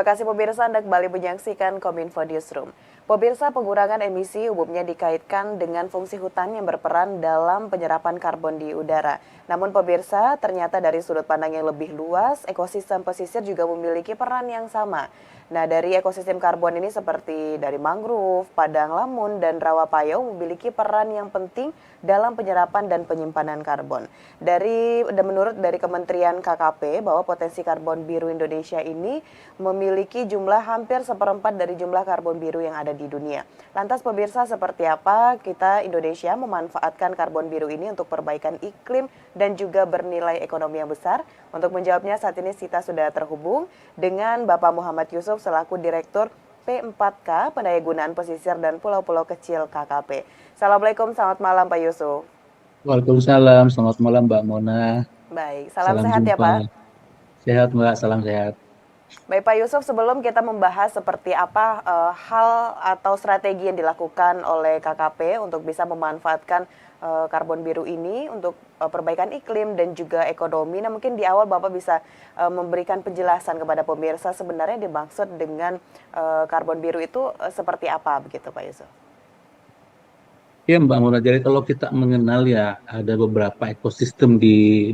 kasih pemirsa, Anda kembali menyaksikan Kominfo Newsroom. Pemirsa, pengurangan emisi umumnya dikaitkan dengan fungsi hutan yang berperan dalam penyerapan karbon di udara. Namun pemirsa, ternyata dari sudut pandang yang lebih luas, ekosistem pesisir juga memiliki peran yang sama. Nah, dari ekosistem karbon ini seperti dari mangrove, padang lamun, dan rawa payau memiliki peran yang penting dalam penyerapan dan penyimpanan karbon. Menurut dari Kementerian KKP bahwa potensi karbon biru Indonesia ini memiliki jumlah hampir seperempat dari jumlah karbon biru yang ada di dunia. Lantas pemirsa, seperti apa kita Indonesia memanfaatkan karbon biru ini untuk perbaikan iklim dan juga bernilai ekonomi yang besar? Untuk menjawabnya saat ini kita sudah terhubung dengan Bapak Muhammad Yusuf selaku Direktur P4K Pendayagunaan Pesisir dan Pulau-Pulau Kecil KKP. Assalamualaikum, selamat malam Pak Yusuf. Waalaikumsalam, selamat malam Mbak Mona. Baik, salam Salam sehat ya jumpa. Pak. Sehat Mbak, salam sehat. Baik Pak Yusuf, sebelum kita membahas seperti apa hal atau strategi yang dilakukan oleh KKP untuk bisa memanfaatkan karbon biru ini untuk perbaikan iklim dan juga ekonomi. Nah, mungkin di awal Bapak bisa memberikan penjelasan kepada pemirsa sebenarnya dimaksud dengan karbon biru itu seperti apa begitu Pak Yusuf. Ya Mbak Mona, jadi kalau kita mengenal ya ada beberapa ekosistem di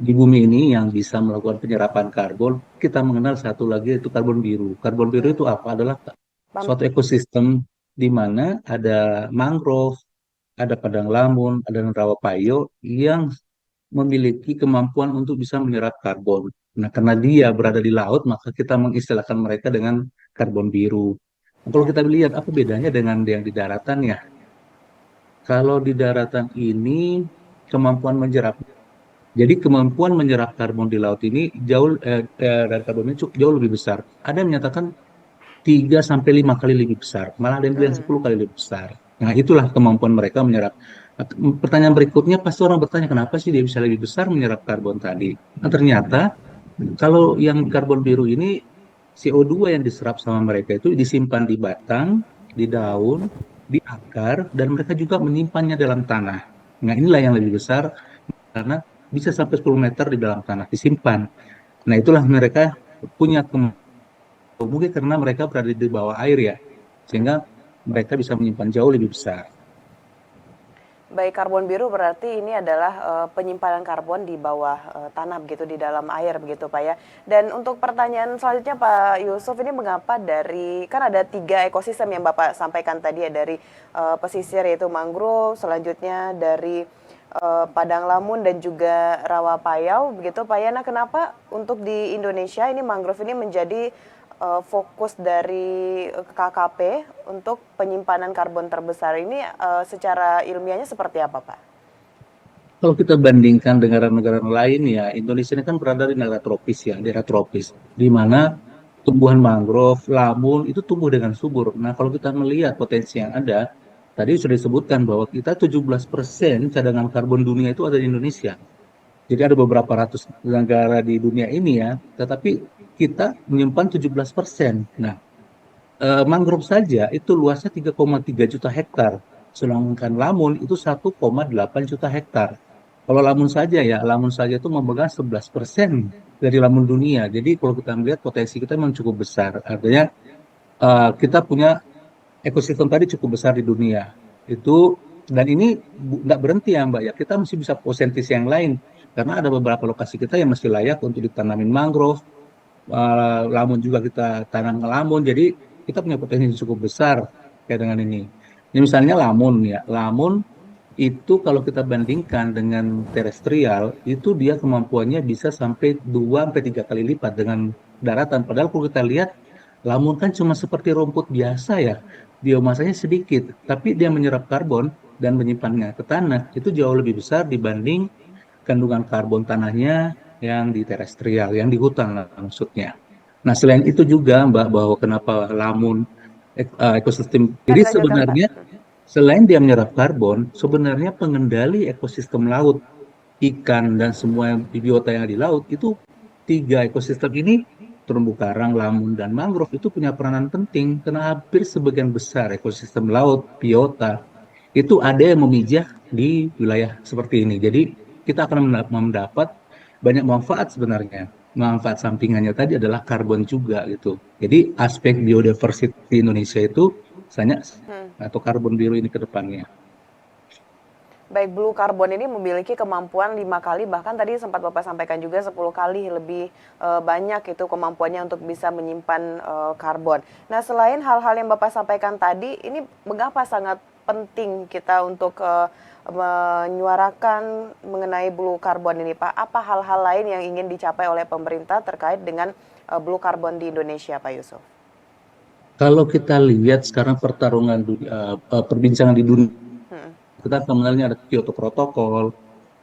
bumi ini yang bisa melakukan penyerapan karbon. Kita mengenal satu lagi yaitu karbon biru. Karbon biru itu apa? Adalah Pam- suatu ekosistem di mana ada mangrove, ada padang lamun, ada rawa payo yang memiliki kemampuan untuk bisa menyerap karbon. Nah, karena dia berada di laut, maka kita mengistilahkan mereka dengan karbon biru. Nah, kalau Ya, kita lihat apa bedanya dengan yang di daratan ya? Kalau di daratan ini kemampuan menyerap, jadi kemampuan menyerap karbon di laut ini dari karbon ini jauh lebih besar. Ada yang menyatakan 3 sampai 5 kali lebih besar, malah ada yang bilang hmm. 10 kali lebih besar. Nah, itulah kemampuan mereka menyerap. Nah, pertanyaan berikutnya pasti orang bertanya kenapa sih dia bisa lebih besar menyerap karbon tadi? Nah, ternyata kalau yang karbon biru ini CO2 yang diserap sama mereka itu disimpan di batang, di daun, di akar, dan mereka juga menyimpannya dalam tanah. Nah, inilah yang lebih besar karena bisa sampai 10 meter di dalam tanah disimpan. Nah, itulah mereka punya mungkin karena mereka berada di bawah air ya, sehingga mereka bisa menyimpan jauh lebih besar. Baik, karbon biru berarti ini adalah penyimpanan karbon di bawah tanah begitu, di dalam air begitu Pak ya. Dan untuk pertanyaan selanjutnya Pak Yusuf, ini mengapa kan ada 3 ekosistem yang Bapak sampaikan tadi ya, dari pesisir yaitu mangrove, selanjutnya dari padang lamun dan juga rawa payau begitu Pak ya. Nah, kenapa untuk di Indonesia ini mangrove ini menjadi fokus dari KKP untuk penyimpanan karbon terbesar ini secara ilmiahnya seperti apa, Pak? Kalau kita bandingkan dengan negara-negara lain ya, Indonesia ini kan berada di negara tropis ya, daerah tropis, di mana tumbuhan mangrove, lamun itu tumbuh dengan subur. Nah, kalau kita melihat potensi yang ada, tadi sudah disebutkan bahwa kita 17% cadangan karbon dunia itu ada di Indonesia. Jadi ada beberapa ratus negara di dunia ini ya, tetapi kita menyimpan 17%. Nah, mangrove saja itu luasnya 3,3 juta hektar, sedangkan lamun itu 1,8 juta hektar. Kalau lamun saja ya, lamun saja itu memegang 11% dari lamun dunia. Jadi kalau kita melihat potensi kita memang cukup besar. Artinya kita punya ekosistem tadi cukup besar di dunia. Itu dan ini nggak berhenti ya Mbak ya. Kita masih bisa potensi yang lain karena ada beberapa lokasi kita yang masih layak untuk ditanamin mangrove. Lamun juga kita tanam lamun. Jadi kita punya potensi yang cukup besar kayak dengan ini. Ini misalnya lamun ya. Lamun itu kalau kita bandingkan dengan terestrial, itu dia kemampuannya bisa sampai 2 sampai 3 kali lipat dengan daratan. Padahal kalau kita lihat lamun kan cuma seperti rumput biasa ya. Biomasanya sedikit, tapi dia menyerap karbon dan menyimpannya ke tanah itu jauh lebih besar dibanding kandungan karbon tanahnya yang di terestrial, yang di hutan lah maksudnya. Nah, selain itu juga Mbak, bahwa kenapa lamun ekosistem, Kan jadi dilanjutkan, Pak. sebenarnya selain dia menyerap karbon, sebenarnya pengendali ekosistem laut, ikan dan semua biota yang ada di laut itu 3 ekosistem ini terumbu karang, lamun dan mangrove itu punya peranan penting karena hampir sebagian besar ekosistem laut, biota itu ada yang memijah di wilayah seperti ini. Jadi kita akan mendapat banyak manfaat sebenarnya. manfaat sampingannya tadi adalah karbon juga gitu. Jadi aspek biodiversity Indonesia itu misalnya Hmm. atau karbon biru ini ke depannya. Baik, blue carbon ini memiliki kemampuan 5 kali, bahkan tadi sempat Bapak sampaikan juga 10 kali lebih banyak itu kemampuannya untuk bisa menyimpan karbon. Nah, selain hal-hal yang Bapak sampaikan tadi, ini mengapa sangat penting kita untuk menyuarakan mengenai blue carbon ini, Pak? Apa hal-hal lain yang ingin dicapai oleh pemerintah terkait dengan blue carbon di Indonesia, Pak Yusuf? Kalau kita lihat sekarang pertarungan perbincangan di dunia, Hmm. kita sebenarnya ada Kyoto Protocol,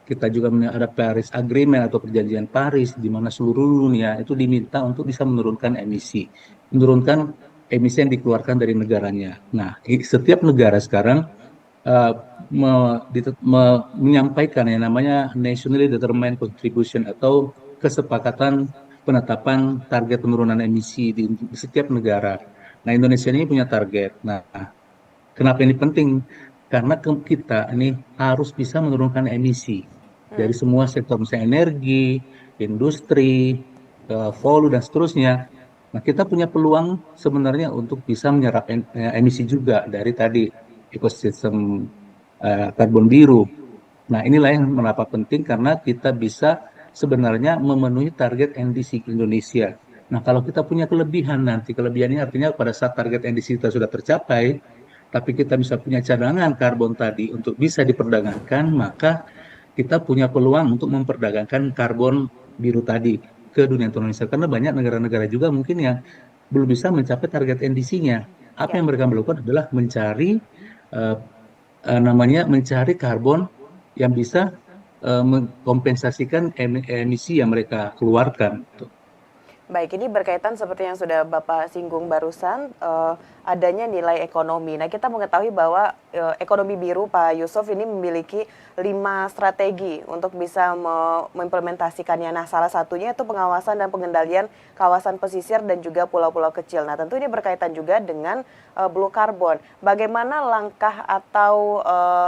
kita juga ada Paris Agreement atau Perjanjian Paris, di mana seluruh dunia itu diminta untuk bisa menurunkan emisi yang dikeluarkan dari negaranya. Nah, setiap negara sekarang uh, menyampaikan yang namanya Nationally Determined Contribution atau kesepakatan penetapan target penurunan emisi di setiap negara. Nah, Indonesia ini punya target. Nah, kenapa ini penting? Karena kita ini harus bisa menurunkan emisi dari Hmm. semua sektor, misalnya energi, industri, hulu, dan seterusnya. Nah, kita punya peluang sebenarnya untuk bisa menyerap emisi juga dari tadi ekosistem karbon biru. Nah, inilah yang mengapa penting karena kita bisa sebenarnya memenuhi target NDC Indonesia. Nah, kalau kita punya kelebihan nanti, kelebihan ini artinya pada saat target NDC kita sudah tercapai, tapi kita bisa punya cadangan karbon tadi untuk bisa diperdagangkan, maka kita punya peluang untuk memperdagangkan karbon biru tadi ke dunia Indonesia. Karena banyak negara-negara juga mungkin yang belum bisa mencapai target NDC-nya. Apa Ya. yang mereka lakukan adalah eh, mencari karbon yang bisa mengkompensasikan emisi yang mereka keluarkan. Baik, ini berkaitan seperti yang sudah Bapak singgung barusan, adanya nilai ekonomi. Nah, kita mengetahui bahwa ekonomi biru, Pak Yusuf, ini memiliki 5 strategi untuk bisa mengimplementasikannya. Nah, salah satunya itu pengawasan dan pengendalian kawasan pesisir dan juga pulau-pulau kecil. Nah, tentu ini berkaitan juga dengan blue carbon. Bagaimana langkah atau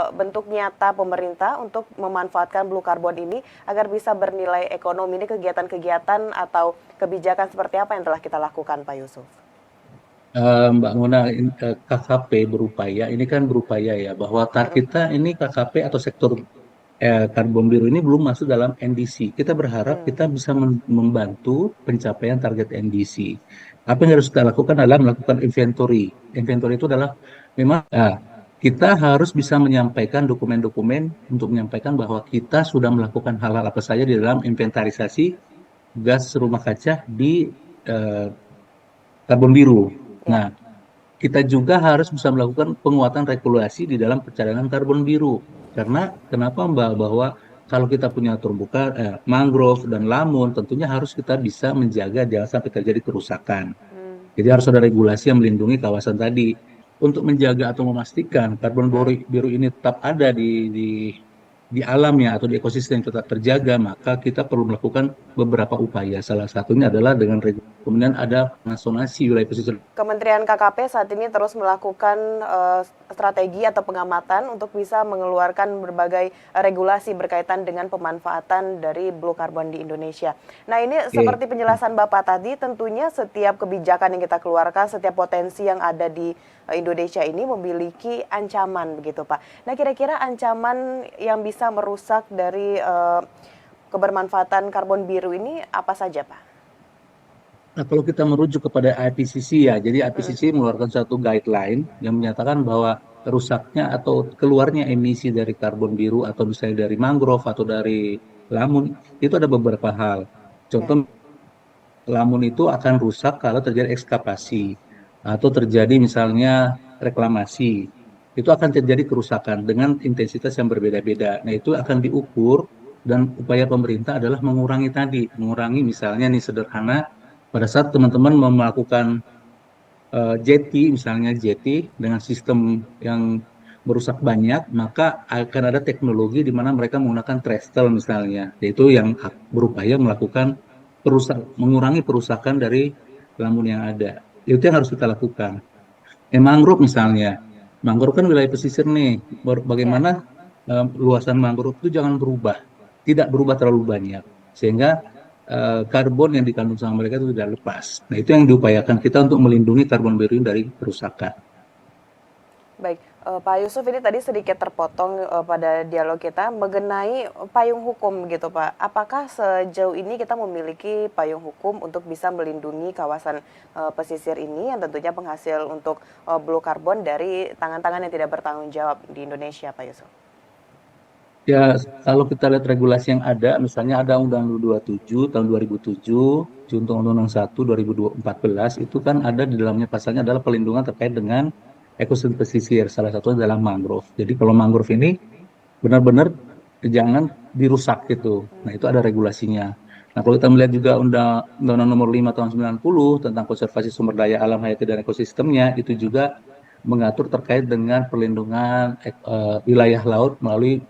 bentuk nyata pemerintah untuk memanfaatkan blue carbon ini agar bisa bernilai ekonomi? Ini kegiatan-kegiatan atau kebijakan seperti apa yang telah kita lakukan, Pak Yusuf? Mbak Mona, KKP berupaya, ini kan berupaya ya, bahwa Mm-mm. kita ini KKP atau sektor karbon biru ini belum masuk dalam NDC. Kita berharap Mm. kita bisa membantu pencapaian target NDC. Apa yang harus kita lakukan adalah melakukan inventory. Inventory itu adalah memang kita harus bisa menyampaikan dokumen-dokumen untuk menyampaikan bahwa kita sudah melakukan hal-hal apa saja di dalam inventarisasi gas rumah kaca di eh, karbon biru. Ya. Nah, kita juga harus bisa melakukan penguatan regulasi di dalam percadangan karbon biru. Karena kenapa Mbak? Bahwa kalau kita punya terumbu mangrove dan lamun, tentunya harus kita bisa menjaga jangan sampai terjadi kerusakan. Mm. Jadi harus ada regulasi yang melindungi kawasan tadi. Untuk menjaga atau memastikan karbon Mm. biru ini tetap ada di alamnya atau di ekosistem yang tetap terjaga, maka kita perlu melakukan beberapa upaya. Salah satunya adalah dengan kemudian ada zonasi wilayah pesisir. Kementerian KKP saat ini terus melakukan strategi atau pengamatan untuk bisa mengeluarkan berbagai regulasi berkaitan dengan pemanfaatan dari blue carbon di Indonesia. Nah, ini Oke. seperti penjelasan Bapak tadi, tentunya setiap kebijakan yang kita keluarkan, setiap potensi yang ada di Indonesia ini memiliki ancaman begitu, Pak. Nah, kira-kira ancaman yang bisa merusak dari kebermanfaatan karbon biru ini apa saja, Pak? Nah, kalau kita merujuk kepada IPCC ya, jadi Mm. IPCC mengeluarkan satu guideline yang menyatakan bahwa rusaknya atau keluarnya emisi dari karbon biru atau misalnya dari mangrove atau dari lamun itu ada beberapa hal. Ya. Contoh, lamun itu akan rusak kalau terjadi ekskavasi atau terjadi misalnya reklamasi. Itu akan terjadi kerusakan dengan intensitas yang berbeda-beda. Nah, itu akan diukur dan upaya pemerintah adalah mengurangi misalnya nih sederhana pada saat teman-teman melakukan jetty, misalnya jetty dengan sistem yang merusak banyak, maka akan ada teknologi di mana mereka menggunakan trestle misalnya, yaitu yang berupaya melakukan mengurangi perusakan dari lamun yang ada. Itu yang harus kita lakukan. Mangrove misalnya, mangrove kan wilayah pesisir nih, Ya. bagaimana luasan mangrove itu jangan berubah, tidak berubah terlalu banyak, sehingga karbon yang dikandung sama mereka itu tidak lepas. Nah, itu yang diupayakan kita untuk melindungi karbon biru ini dari kerusakan. Baik, Pak Yusuf, ini tadi sedikit terpotong pada dialog kita mengenai payung hukum gitu Pak. Apakah sejauh ini kita memiliki payung hukum untuk bisa melindungi kawasan pesisir ini yang tentunya penghasil untuk blue carbon dari tangan-tangan yang tidak bertanggung jawab di Indonesia, Pak Yusuf? Ya, kalau kita lihat regulasi yang ada, misalnya ada Undang-Undang 27 tahun 2007, Junto Undang-Undang 1 2014, itu kan ada di dalamnya pasalnya adalah pelindungan terkait dengan ekosistem pesisir, salah satunya adalah mangrove. Jadi kalau mangrove ini benar-benar jangan dirusak gitu. Nah, itu ada regulasinya. Nah, kalau kita melihat juga Undang-Undang Nomor 5 tahun 90 tentang konservasi sumber daya alam hayati dan ekosistemnya, itu juga mengatur terkait dengan perlindungan wilayah laut melalui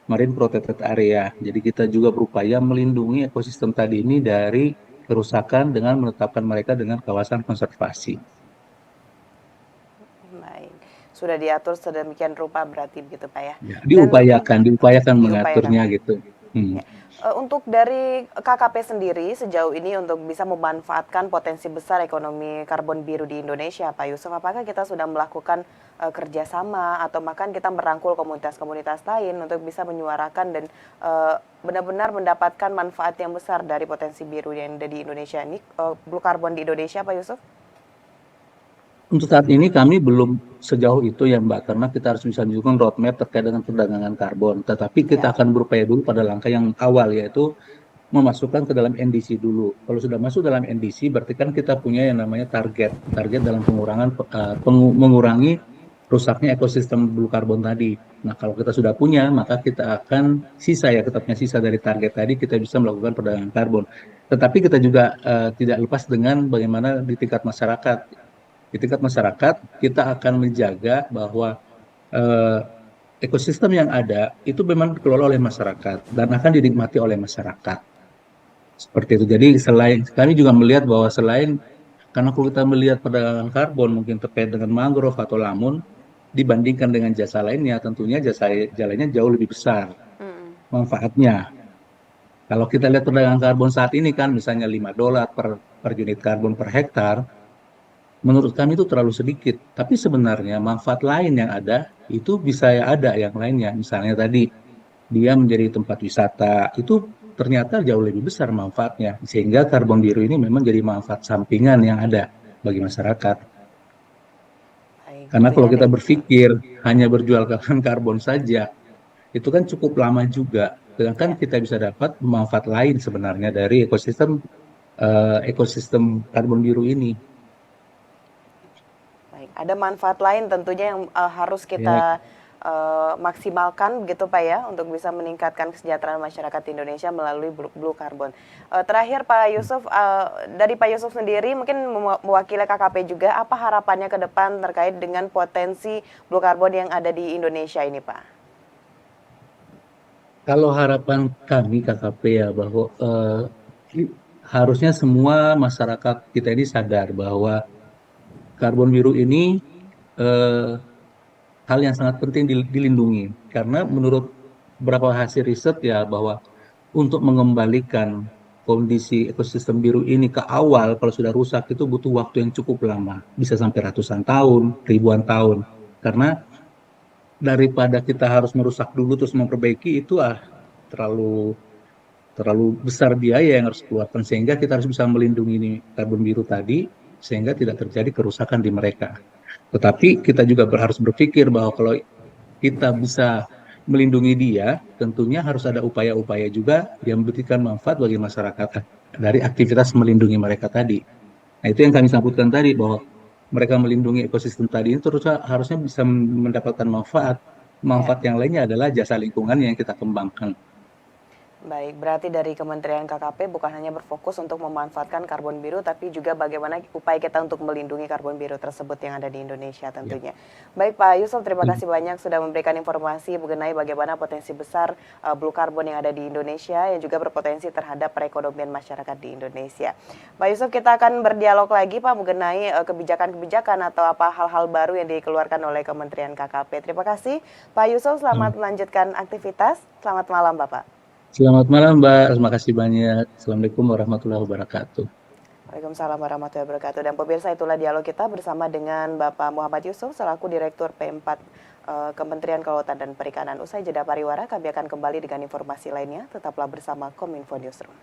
Marine Protected Area. Jadi kita juga berupaya melindungi ekosistem tadi ini dari kerusakan dengan menetapkan mereka dengan kawasan konservasi. Baik, sudah diatur sedemikian rupa berarti begitu Pak ya. Ya, Dan diupayakan diupayakan. mengaturnya gitu. Hmm. Ya. Untuk dari KKP sendiri sejauh ini untuk bisa memanfaatkan potensi besar ekonomi karbon biru di Indonesia, Pak Yusuf, apakah kita sudah melakukan kerjasama atau bahkan kita merangkul komunitas-komunitas lain untuk bisa menyuarakan dan benar-benar mendapatkan manfaat yang besar dari potensi biru yang ada di Indonesia ini, blue carbon di Indonesia, Pak Yusuf? Untuk saat ini kami belum sejauh itu ya Mbak, karena kita harus bisa menunjukkan roadmap terkait dengan perdagangan karbon. Tetapi Ya. kita akan berupaya dulu pada langkah yang awal, yaitu memasukkan ke dalam NDC dulu. Kalau sudah masuk dalam NDC, berarti kan kita punya yang namanya target dalam mengurangi rusaknya ekosistem blue carbon tadi. Nah, kalau kita sudah punya, maka kita akan kita punya sisa dari target tadi, kita bisa melakukan perdagangan karbon. Tetapi kita juga tidak lepas dengan bagaimana di tingkat masyarakat. Di tingkat masyarakat, kita akan menjaga bahwa eh, ekosistem yang ada itu memang dikelola oleh masyarakat dan akan dinikmati oleh masyarakat. Seperti itu. Jadi kami juga melihat bahwa karena kalau kita melihat perdagangan karbon mungkin terkait dengan mangrove atau lamun, dibandingkan dengan jasa lainnya, tentunya jasa lainnya jauh lebih besar Mm-mm. manfaatnya. Kalau kita lihat perdagangan karbon saat ini kan misalnya $5 per unit karbon per hektar, menurut kami itu terlalu sedikit. Tapi sebenarnya manfaat lain yang ada itu bisa ada yang lainnya. Misalnya tadi dia menjadi tempat wisata, itu ternyata jauh lebih besar manfaatnya. Sehingga karbon biru ini memang jadi manfaat sampingan yang ada bagi masyarakat. Baik, Karena kalau tentunya kita berpikir hanya berjual karbon saja, itu kan cukup lama juga. Sedangkan ya. kita bisa dapat manfaat lain sebenarnya dari ekosistem karbon biru ini. Baik, ada manfaat lain tentunya yang harus Ya, kita maksimalkan begitu Pak ya untuk bisa meningkatkan kesejahteraan masyarakat Indonesia melalui blue carbon. Terakhir Pak Yusuf, dari Pak Yusuf sendiri mungkin mewakili KKP juga, apa harapannya ke depan terkait dengan potensi blue carbon yang ada di Indonesia ini Pak? kalau harapan kami KKP ya bahwa harusnya semua masyarakat kita ini sadar bahwa karbon biru ini eh, hal yang sangat penting dilindungi karena menurut beberapa hasil riset ya bahwa untuk mengembalikan kondisi ekosistem biru ini ke awal kalau sudah rusak itu butuh waktu yang cukup lama, bisa sampai ratusan tahun, ribuan tahun. Karena daripada kita harus merusak dulu terus memperbaiki itu terlalu terlalu besar biaya yang harus keluarkan sehingga kita harus bisa melindungi ini karbon biru tadi sehingga tidak terjadi kerusakan di mereka. Tetapi kita juga harus berpikir bahwa kalau kita bisa melindungi dia, tentunya harus ada upaya-upaya juga yang memberikan manfaat bagi masyarakat dari aktivitas melindungi mereka tadi. Nah, itu yang kami sebutkan tadi bahwa mereka melindungi ekosistem tadi itu terus harusnya bisa mendapatkan manfaat. Ya. Manfaat yang lainnya adalah jasa lingkungan yang kita kembangkan. Baik, berarti dari Kementerian KKP bukan hanya berfokus untuk memanfaatkan karbon biru, tapi juga bagaimana upaya kita untuk melindungi karbon biru tersebut yang ada di Indonesia Ya. tentunya. Baik Pak Yusuf, terima kasih banyak sudah memberikan informasi mengenai bagaimana potensi besar blue carbon yang ada di Indonesia, yang juga berpotensi terhadap perekonomian masyarakat di Indonesia. Pak Yusuf, kita akan berdialog lagi Pak mengenai kebijakan-kebijakan atau apa hal-hal baru yang dikeluarkan oleh Kementerian KKP. Terima kasih Pak Yusuf, selamat melanjutkan aktivitas. Selamat malam Bapak. Selamat malam, Mbak. Terima kasih banyak. Assalamualaikum warahmatullahi wabarakatuh. Waalaikumsalam warahmatullahi wabarakatuh. Dan pemirsa, itulah dialog kita bersama dengan Bapak Muhammad Yusuf selaku Direktur P4 Kementerian Kelautan dan Perikanan. Usai jeda pariwara, kami akan kembali dengan informasi lainnya. Tetaplah bersama Kominfo Newsroom.